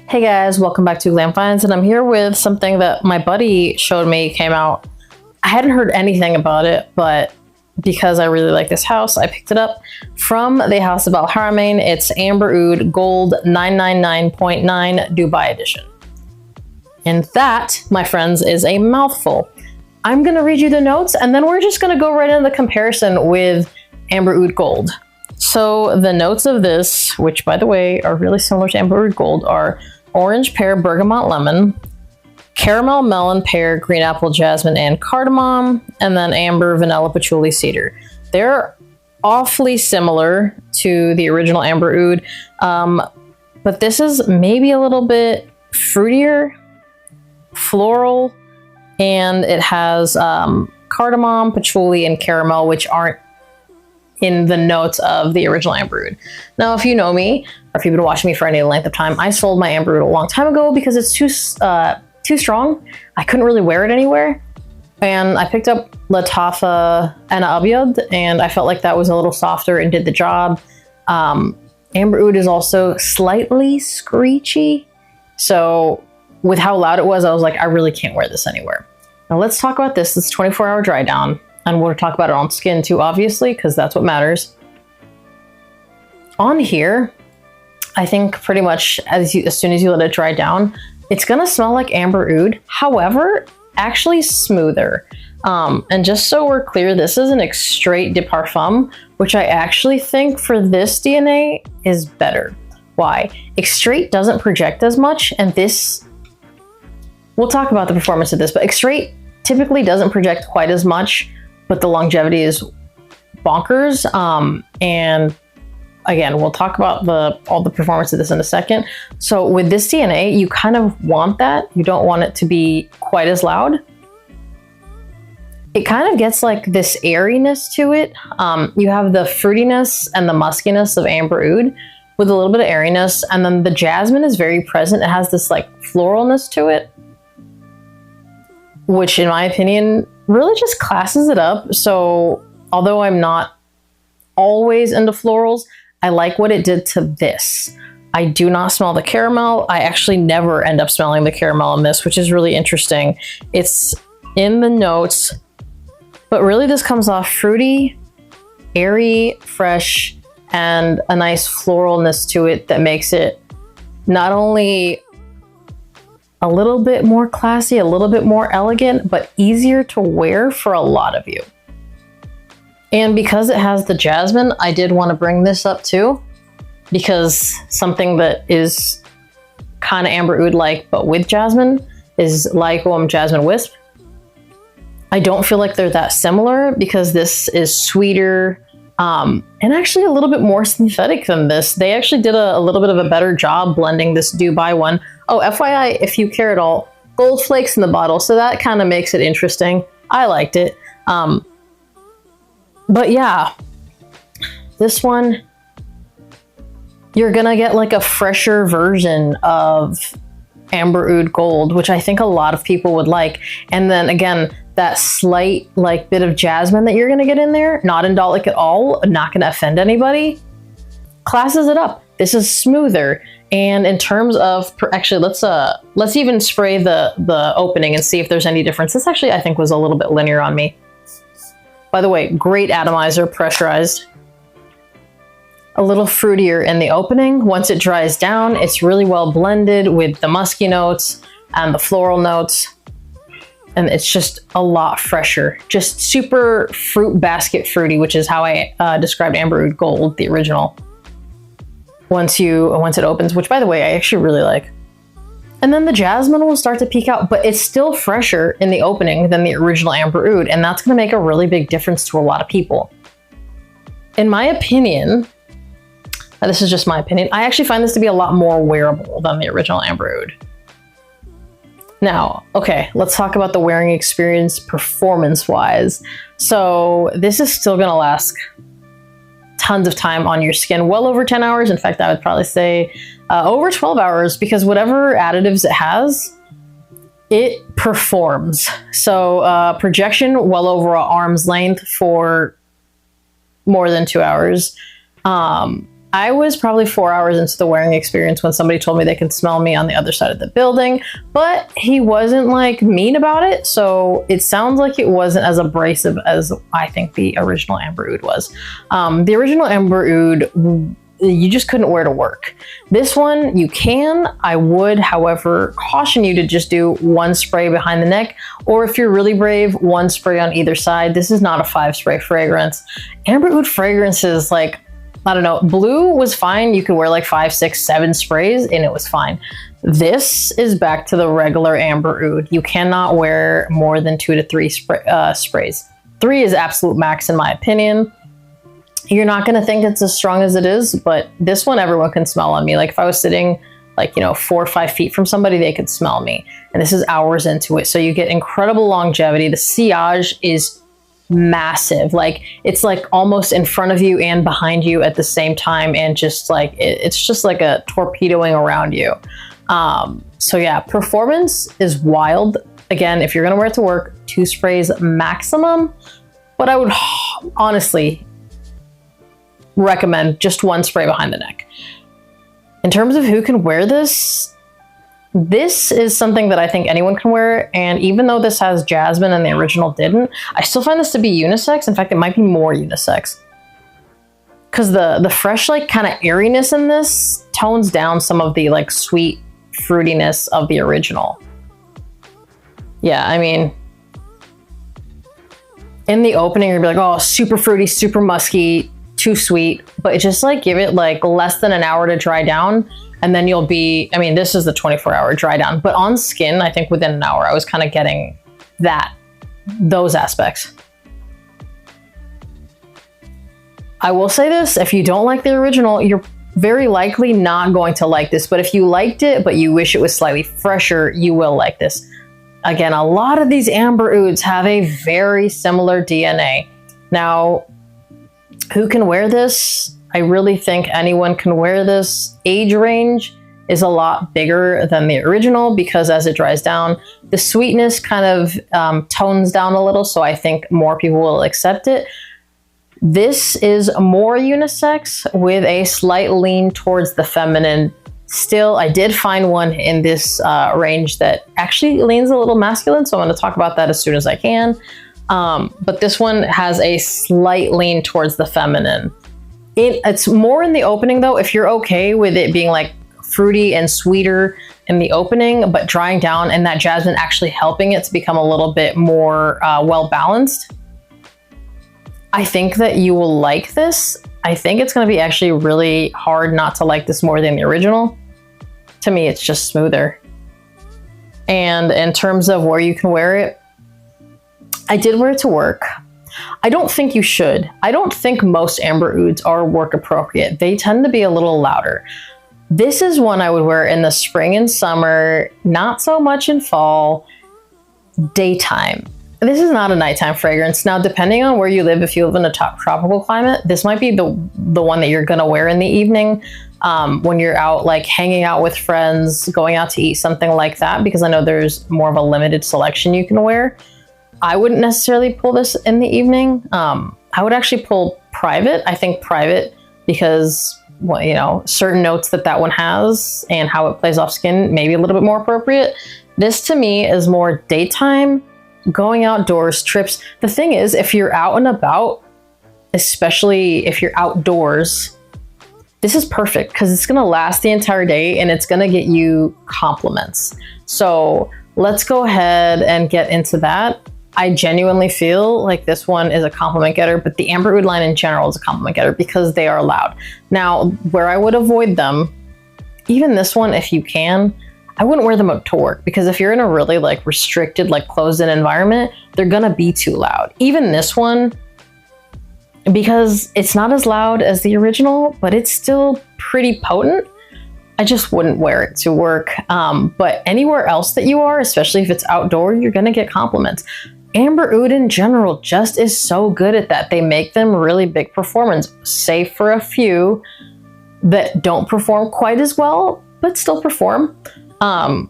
Hey guys, welcome back to Glam, and I'm here with something that my buddy showed me came out. I hadn't heard anything about it, but because I really like this house, I picked it up from the house of Haramain. It's Amber Oud Gold 999.9 Dubai Edition. And that, my friends, is a mouthful. I'm gonna read you the notes and then we're just gonna go right into the comparison with Amber Oud Gold. So the notes of this, which by the way are really similar to Amber Oud Gold, are orange, pear, bergamot, lemon, caramel, melon, pear, green apple, jasmine, and cardamom, and then amber, vanilla, patchouli, cedar. They're awfully similar to the original Amber Oud, but this is maybe a little bit fruitier, floral, and it has cardamom, patchouli, and caramel, which aren't in the notes of the original Amber Oud. Now, if you know me, or if you've been watching me for any length of time, I sold my Amber Oud a long time ago because it's too strong. I couldn't really wear it anywhere. And I picked up Latafa and Abyad, and I felt like that was a little softer and did the job. Amber Oud is also slightly screechy. So with how loud it was, I was like, I really can't wear this anywhere. Now let's talk about this. This 24-hour dry down. And we'll talk about it on skin too, obviously, because that's what matters. On here, I think pretty much as soon as you let it dry down, it's gonna smell like Amber Oud. However, actually smoother. And just so we're clear, this is an Extrait de Parfum, which I actually think for this DNA is better. Why? Extrait doesn't project as much, and this, we'll talk about the performance of this, but Extrait typically doesn't project quite as much, but the longevity is bonkers. And again, we'll talk about all the performance of this in a second. So with this DNA, you kind of want that. You don't want it to be quite as loud. It kind of gets like this airiness to it. You have the fruitiness and the muskiness of Amber Oud with a little bit of airiness. And then the jasmine is very present. It has this like floralness to it, which in my opinion, really just classes it up. So although I'm not always into florals, I like what it did to this. I do not smell the caramel. I actually never end up smelling the caramel in this, which is really interesting. It's in the notes, but really this comes off fruity, airy, fresh, and a nice floralness to it that makes it not only a little bit more classy, a little bit more elegant, but easier to wear for a lot of you. And because it has the jasmine, I did want to bring this up too, because something that is kind of Amber Oud-like, but with jasmine, is Lycom Jasmine Wisp. I don't feel like they're that similar because this is sweeter, and actually a little bit more synthetic than this. They actually did a little bit of a better job blending this Dubai one. Oh, FYI, if you care at all, gold flakes in the bottle, so that kind of makes it interesting. I liked it. But yeah, this one, you're gonna get like a fresher version of Amber Oud Gold, which I think a lot of people would like. And then again, that slight like bit of jasmine that you're gonna get in there, not indolic at all, not gonna offend anybody, classes it up. This is smoother. And in terms of, actually, let's even spray the opening and see if there's any difference. This actually, I think, was a little bit linear on me. By the way, great atomizer, pressurized. A little fruitier in the opening. Once it dries down, it's really well blended with the musky notes and the floral notes. And it's just a lot fresher. Just super fruit basket fruity, which is how I described Amber Oud Gold, the original. Once it opens, which by the way, I actually really like. And then the jasmine will start to peek out, but it's still fresher in the opening than the original Amber Oud, and that's gonna make a really big difference to a lot of people. In my opinion, this is just my opinion, I actually find this to be a lot more wearable than the original Amber Oud. Now, okay, let's talk about the wearing experience performance-wise. So this is still gonna last tons of time on your skin, well over 10 hours. In fact, I would probably say over 12 hours, because whatever additives it has, it performs. So projection well over an arm's length for more than 2 hours. I was probably 4 hours into the wearing experience when somebody told me they could smell me on the other side of the building, but he wasn't like mean about it. So it sounds like it wasn't as abrasive as I think the original Amber Oud was. The original Amber Oud, you just couldn't wear to work. This one you can. I would, however, caution you to just do one spray behind the neck, or if you're really brave, one spray on either side. This is not a 5-spray fragrance. Amber Oud fragrances, like, I don't know, blue was fine. You could wear like 5, 6, 7 sprays and it was fine. This is back to the regular Amber Oud. You cannot wear more than 2 to 3 sprays. 3 is absolute max in my opinion. You're not going to think it's as strong as it is, but this one everyone can smell on me. Like if I was sitting like, 4 or 5 feet from somebody, they could smell me. And this is hours into it. So you get incredible longevity. The sillage is massive. Like it's like almost in front of you and behind you at the same time, and just like it's just like a torpedoing around you. So yeah, performance is wild. Again, if you're gonna wear it to work, 2 sprays maximum, but I would honestly recommend just 1 spray behind the neck. In terms of who can wear this, this is something that I think anyone can wear, and even though this has jasmine and the original didn't, I still find this to be unisex. In fact, it might be more unisex. Because the fresh, like, kind of airiness in this tones down some of the, like, sweet fruitiness of the original. Yeah, I mean, in the opening, you're gonna be like, oh, super fruity, super musky, too sweet, but just, like, give it, like, less than an hour to dry down. And then you'll be, I mean, this is the 24-hour dry down, but on skin, I think within an hour, I was kind of getting those aspects. I will say this, if you don't like the original, you're very likely not going to like this, but if you liked it, but you wish it was slightly fresher, you will like this. Again, a lot of these Amber Ouds have a very similar DNA. Now, who can wear this? I really think anyone can wear this. Age range is a lot bigger than the original because as it dries down, the sweetness kind of tones down a little, so I think more people will accept it. This is more unisex with a slight lean towards the feminine. Still, I did find one in this range that actually leans a little masculine, so I'm going to talk about that as soon as I can. But this one has a slight lean towards the feminine. It's more in the opening though, if you're okay with it being like fruity and sweeter in the opening, but drying down and that jasmine actually helping it to become a little bit more well balanced. I think that you will like this. I think it's going to be actually really hard not to like this more than the original. To me, it's just smoother. And in terms of where you can wear it, I did wear it to work. I don't think you should. I don't think most Amber Ouds are work appropriate. They tend to be a little louder. This is one I would wear in the spring and summer, not so much in fall, daytime. This is not a nighttime fragrance. Now, depending on where you live, if you live in a tropical climate, this might be the one that you're gonna wear in the evening when you're out like hanging out with friends, going out to eat, something like that, because I know there's more of a limited selection you can wear. I wouldn't necessarily pull this in the evening. I would actually pull Private. I think Private because, well, you know, certain notes that one has and how it plays off skin may be a little bit more appropriate. This to me is more daytime, going outdoors, trips. The thing is, if you're out and about, especially if you're outdoors, this is perfect because it's going to last the entire day and it's going to get you compliments. So let's go ahead and get into that. I genuinely feel like this one is a compliment getter, but the Amber Oud line in general is a compliment getter because they are loud. Now, where I would avoid them, even this one, if you can, I wouldn't wear them up to work because if you're in a really like restricted, like closed-in environment, they're gonna be too loud. Even this one, because it's not as loud as the original, but it's still pretty potent. I just wouldn't wear it to work. But anywhere else that you are, especially if it's outdoor, you're gonna get compliments. Amber Oud in general just is so good at that. They make them really big performance, save for a few that don't perform quite as well, but still perform. I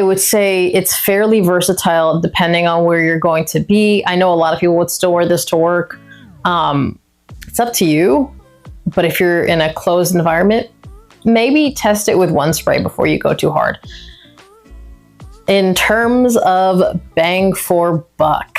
would say it's fairly versatile depending on where you're going to be. I know a lot of people would still wear this to work. It's up to you. But if you're in a closed environment, maybe test it with one spray before you go too hard. In terms of bang for buck,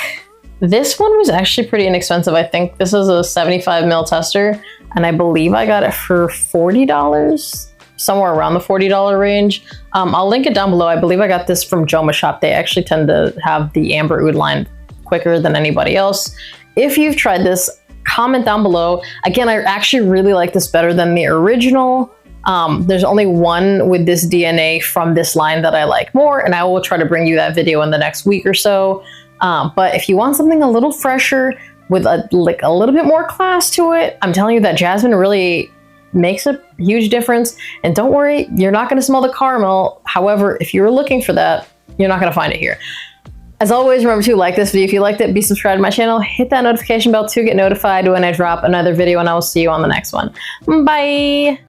this one was actually pretty inexpensive. I think this is a 75 ml tester, and I believe I got it for $40, somewhere around the $40 range. I'll link it down below. I believe I got this from Joma Shop. They actually tend to have the Amber Oud line quicker than anybody else. If you've tried this, comment down below. Again, I actually really like this better than the original. There's only one with this DNA from this line that I like more, and I will try to bring you that video in the next week or so. But if you want something a little fresher with a little bit more class to it, I'm telling you that jasmine really makes a huge difference. And don't worry, you're not going to smell the caramel. However, if you're looking for that, you're not going to find it here. As always, remember to like this video if you liked it, be subscribed to my channel, hit that notification bell to get notified when I drop another video, and I will see you on the next one. Bye!